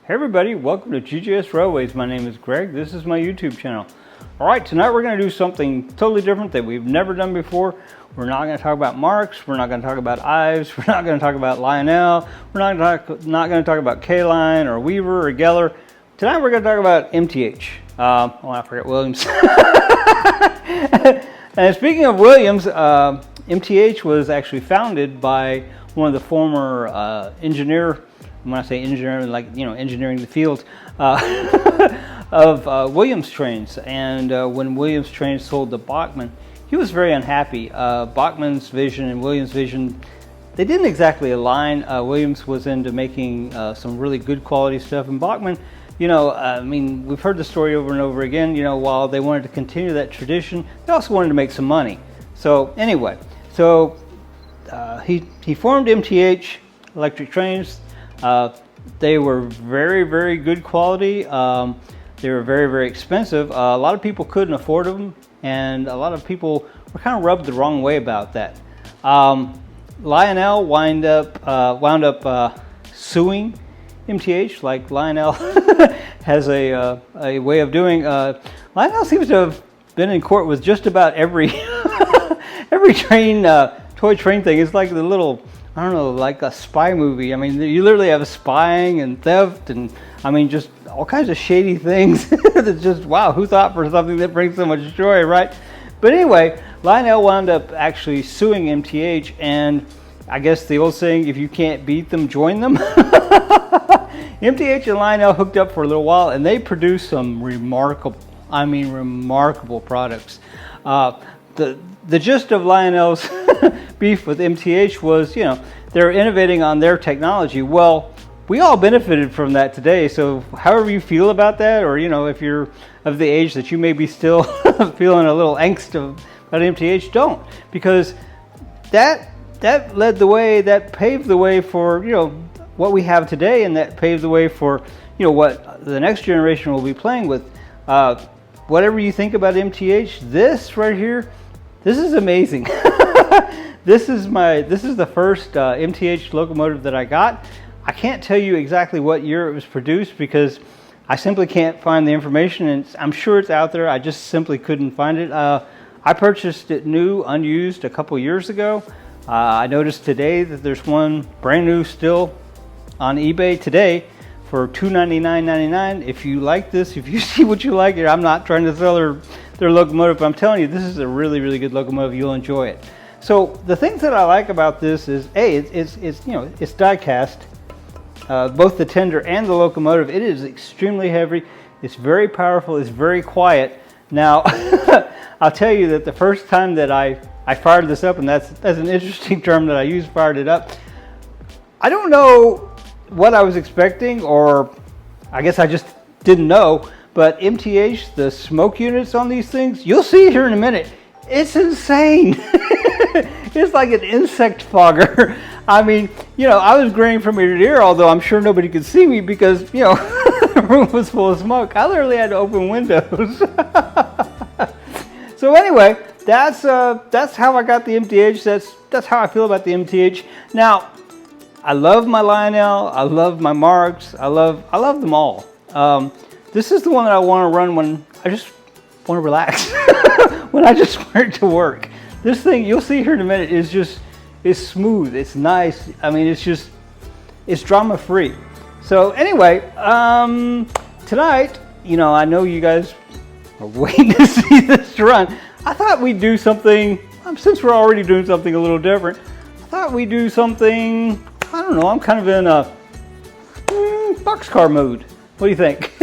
Hey everybody, welcome to GJS Railways. My name is Greg. This is my YouTube channel. Alright, tonight we're going to do something totally different that we've never done before. We're not going to talk about marks, we're not going to talk about Ives, we're not going to talk about Lionel, we're not going to talk about K-Line or Weaver or Geller. Tonight we're going to talk about MTH. I forgot Williams. And speaking of Williams, MTH was actually founded by one of the former engineer. When I say engineering, like, you know, engineering the field of Williams Trains. And when Williams Trains sold to Bachmann, he was very unhappy. Bachmann's vision and Williams' vision, they didn't exactly align. Williams was into making some really good quality stuff, and Bachmann, you know, I mean, we've heard the story over and over again. You know, while they wanted to continue that tradition, they also wanted to make some money. So anyway, he formed MTH Electric Trains. They were very, very good quality. They were very, very expensive. A lot of people couldn't afford them, and a lot of people were kind of rubbed the wrong way about that. Lionel wound up suing MTH, like Lionel has a way of doing. Lionel seems to have been in court with just about every every toy train thing. It's like the little, I don't know, like a spy movie. I mean, you literally have spying and theft and, I mean, just all kinds of shady things. It's just, wow, who thought for something that brings so much joy, right? But anyway, Lionel wound up actually suing MTH, and I guess the old saying, if you can't beat them, join them. MTH and Lionel hooked up for a little while, and they produced some remarkable products. The gist of Lionel's beef with MTH was, you know, they're innovating on their technology. Well, we all benefited from that today. So however you feel about that, or, you know, if you're of the age that you may be still feeling a little angst about MTH, don't. Because that led the way, that paved the way for, you know, what we have today, and that paved the way for, you know, what the next generation will be playing with. Whatever you think about MTH, this right here, this is amazing. This is the first MTH locomotive that I got. I can't tell you exactly what year it was produced because I simply can't find the information, and I'm sure it's out there. I just simply couldn't find it. I purchased it new, unused, a couple years ago. I noticed today that there's one brand new still on eBay today for $299.99. If you like this, if you see what you like here, I'm not trying to sell their locomotive, but I'm telling you, this is a really, really good locomotive. You'll enjoy it. So the things that I like about this is, it's you know, it's die cast, both the tender and the locomotive. It is extremely heavy. It's very powerful. It's very quiet. Now, I'll tell you that the first time that I fired this up, and that's an interesting term that I use, fired it up, I don't know what I was expecting, or I guess I just didn't know, but MTH, the smoke units on these things, you'll see here in a minute, it's insane. It's like an insect fogger. I mean, you know, I was grinning from ear to ear, although I'm sure nobody could see me because, you know, the room was full of smoke. I literally had to open windows. So anyway, that's how I got the MTH. That's how I feel about the MTH. Now, I love my Lionel. I love my Marks. I love them all. This is the one that I want to run when I just want to relax. When I just want it to work. This thing, you'll see here in a minute, is smooth. It's nice. I mean, it's drama free. So anyway, tonight, you know, I know you guys are waiting to see this run. I thought we'd do something, since we're already doing something a little different, I thought we'd do something, I don't know, I'm kind of in a boxcar mood. What do you think?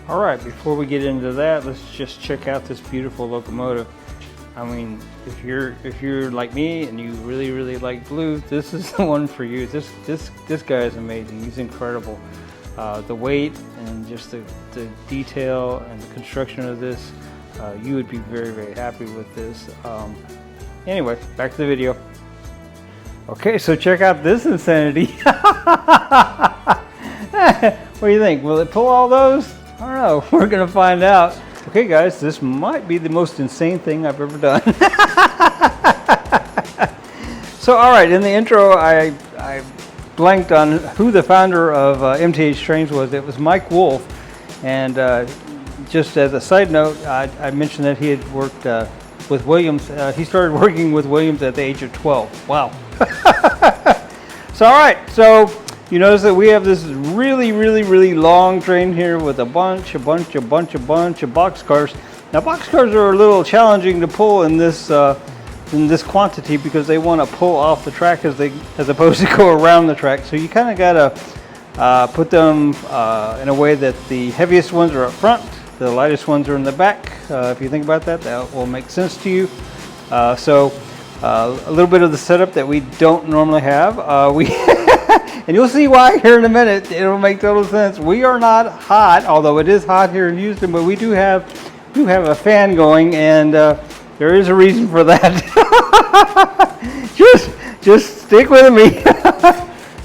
All right, before we get into that, let's just check out this beautiful locomotive. I mean, if you're like me and you really, really like blue, this is the one for you. This guy is amazing. He's incredible. The weight and just the detail and the construction of this, you would be very, very happy with this. Anyway, back to the video. Okay, so check out this insanity. What do you think? Will it pull all those? I don't know. We're going to find out. Okay, guys, this might be the most insane thing I've ever done. So, all right, in the intro, I blanked on who the founder of MTH Trains was. It was Mike Wolf. And just as a side note, I mentioned that he had worked with Williams. He started working with Williams at the age of 12. Wow. So, all right. So you notice that we have this really, really, really long train here with a bunch of boxcars. Now, boxcars are a little challenging to pull in this quantity because they want to pull off the track as opposed to go around the track. So you kind of gotta put them in a way that the heaviest ones are up front, the lightest ones are in the back. If you think about that, that will make sense to you. So a little bit of the setup that we don't normally have. And you'll see why here in a minute. It'll make total sense. We are not hot, although it is hot here in Houston, but we do have a fan going, and there is a reason for that. just stick with me.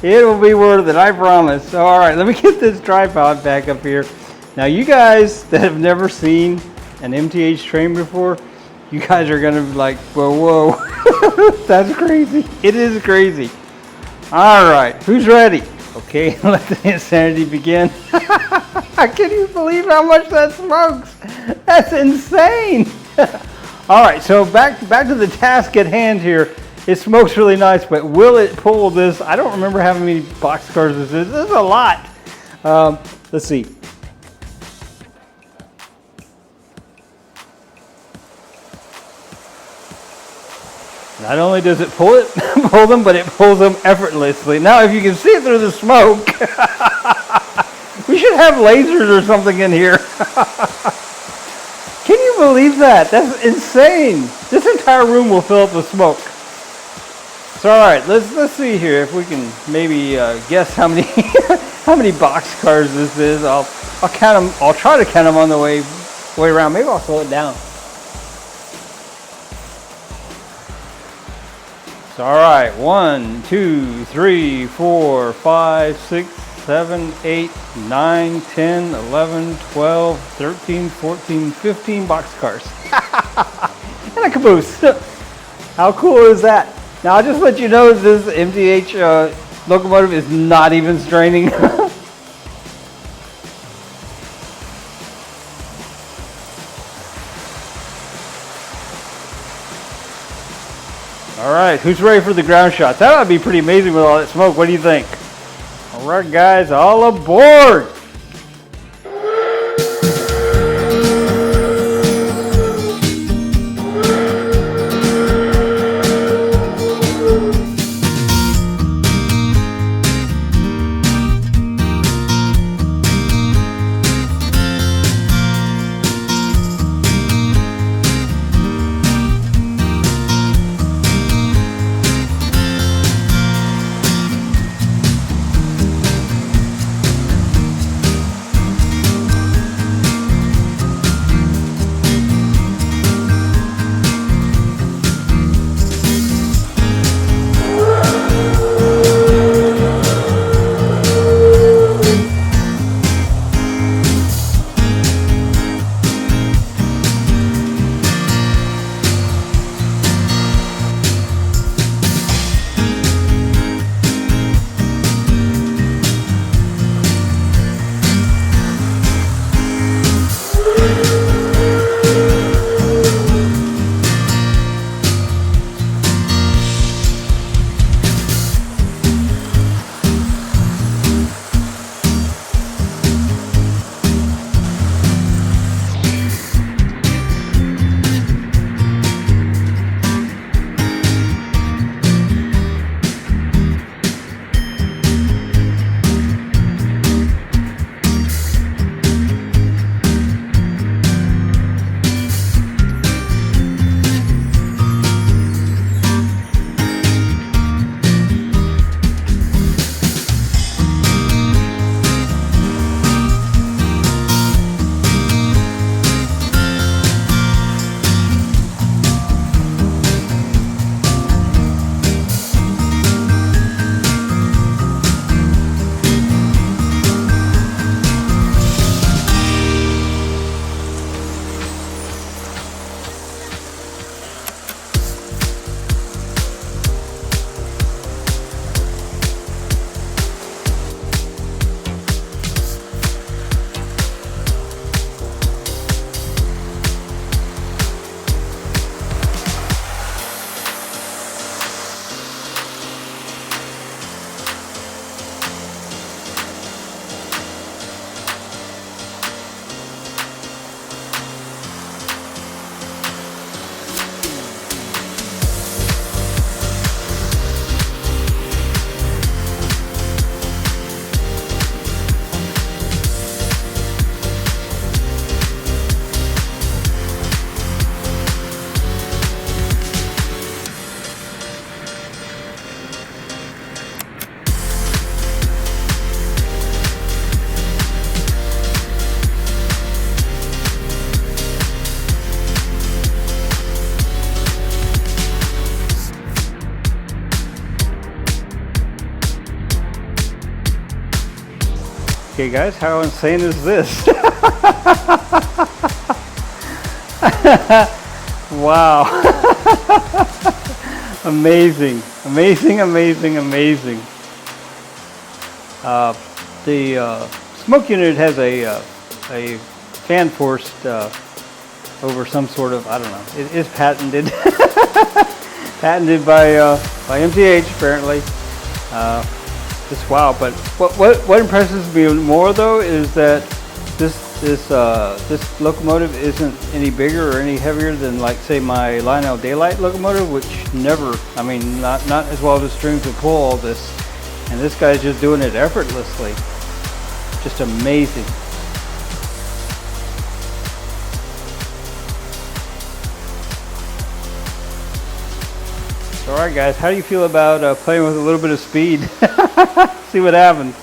It will be worth it, I promise. So, all right, let me get this tripod back up here. Now, you guys that have never seen an MTH train before, you guys are gonna be like, whoa, that's crazy. It is crazy. All right, who's ready? Okay, let the insanity begin. Can you believe how much that smokes? That's insane. All right, so back to the task at hand here. It smokes really nice, but will it pull this? I don't remember how many boxcars this is. This is a lot. Let's see. Not only does it pull them, but it pulls them effortlessly. Now, if you can see it through the smoke, we should have lasers or something in here. Can you believe that? That's insane. This entire room will fill up with smoke. So, all right, let's see here if we can maybe guess how many how many boxcars this is. I'll count them. I'll try to count them on the way around. Maybe I'll slow it down. So, all right, 1, 2, 3, 4, 5, 6, 7, 8, 9, 10, 11, 12, 13, 14, 15 boxcars. And a caboose. How cool is that? Now, I'll just let you know this MTH locomotive is not even straining. All right, who's ready for the ground shots? That would be pretty amazing with all that smoke. What do you think? All right, guys, all aboard. Okay guys, how insane is this? Wow. Amazing, amazing, amazing, amazing. The smoke unit has a fan forced over some sort of, I don't know, it is patented. Patented by MTH apparently. Just wow, but what impresses me more though is that this locomotive isn't any bigger or any heavier than, like, say, my Lionel Daylight locomotive, which never, I mean, not as well as strings would pull all this, and this guy's just doing it effortlessly. Just amazing. All right, guys, how do you feel about playing with a little bit of speed? See what happens.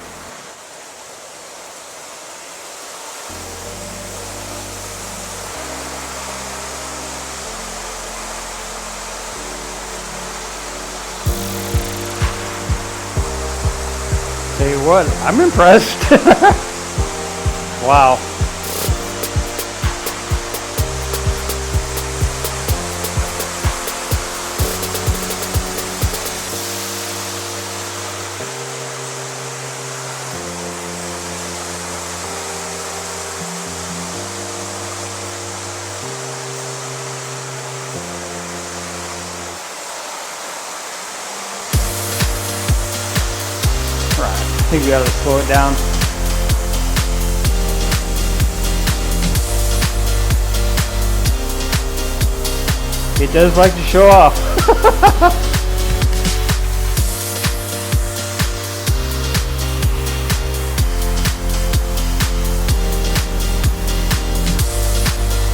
Tell you what, I'm impressed. Wow. I think we gotta slow it down. It does like to show off.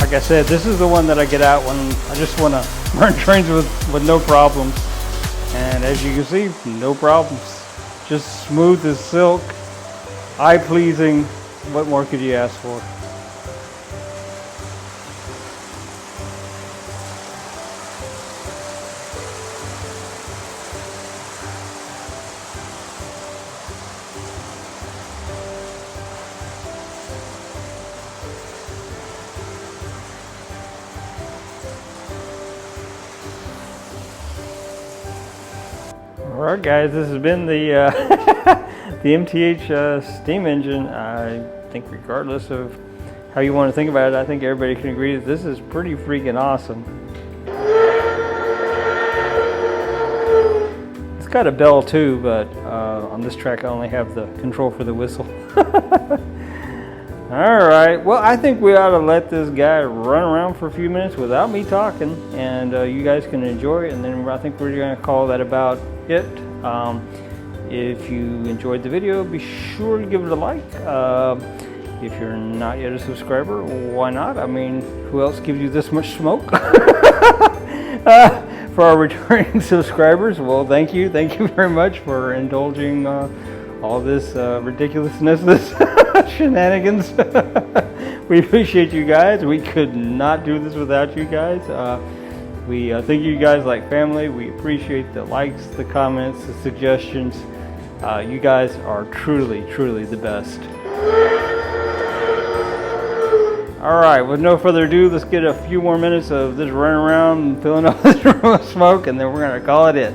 Like I said, this is the one that I get out when I just want to run trains with no problems. And as you can see, no problems. Just smooth as silk, eye-pleasing. What more could you ask for? Alright guys, this has been the the MTH steam engine. I think regardless of how you want to think about it, I think everybody can agree that this is pretty freaking awesome. It's got a bell too, but on this track I only have the control for the whistle. Alright, well, I think we ought to let this guy run around for a few minutes without me talking, and you guys can enjoy it, and then I think we're going to call that about it. If you enjoyed the video, be sure to give it a like. If you're not yet a subscriber, why not? I mean, who else gives you this much smoke? For our returning subscribers, well, thank you very much for indulging all this ridiculousness, this shenanigans. We appreciate you guys. We could not do this without you guys. We think you guys like family. We appreciate the likes, the comments, the suggestions. You guys are truly, truly the best. Alright, with no further ado, let's get a few more minutes of this running around and filling up this room with smoke, and then we're going to call it it.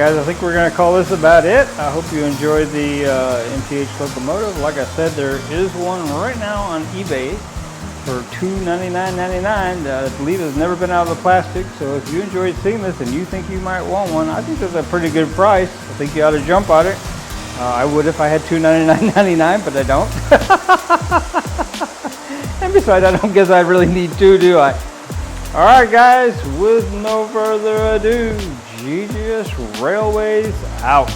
guys, I think we're going to call this about it. I hope you enjoyed the MTH locomotive. Like I said, there is one right now on eBay for $299.99 that I believe has never been out of the plastic. So if you enjoyed seeing this and you think you might want one, I think that's a pretty good price. I think you ought to jump on it. I would if I had $299.99, but I don't. And besides, I don't guess I really need to, do I? All right, guys, with no further ado, GGS Railways out.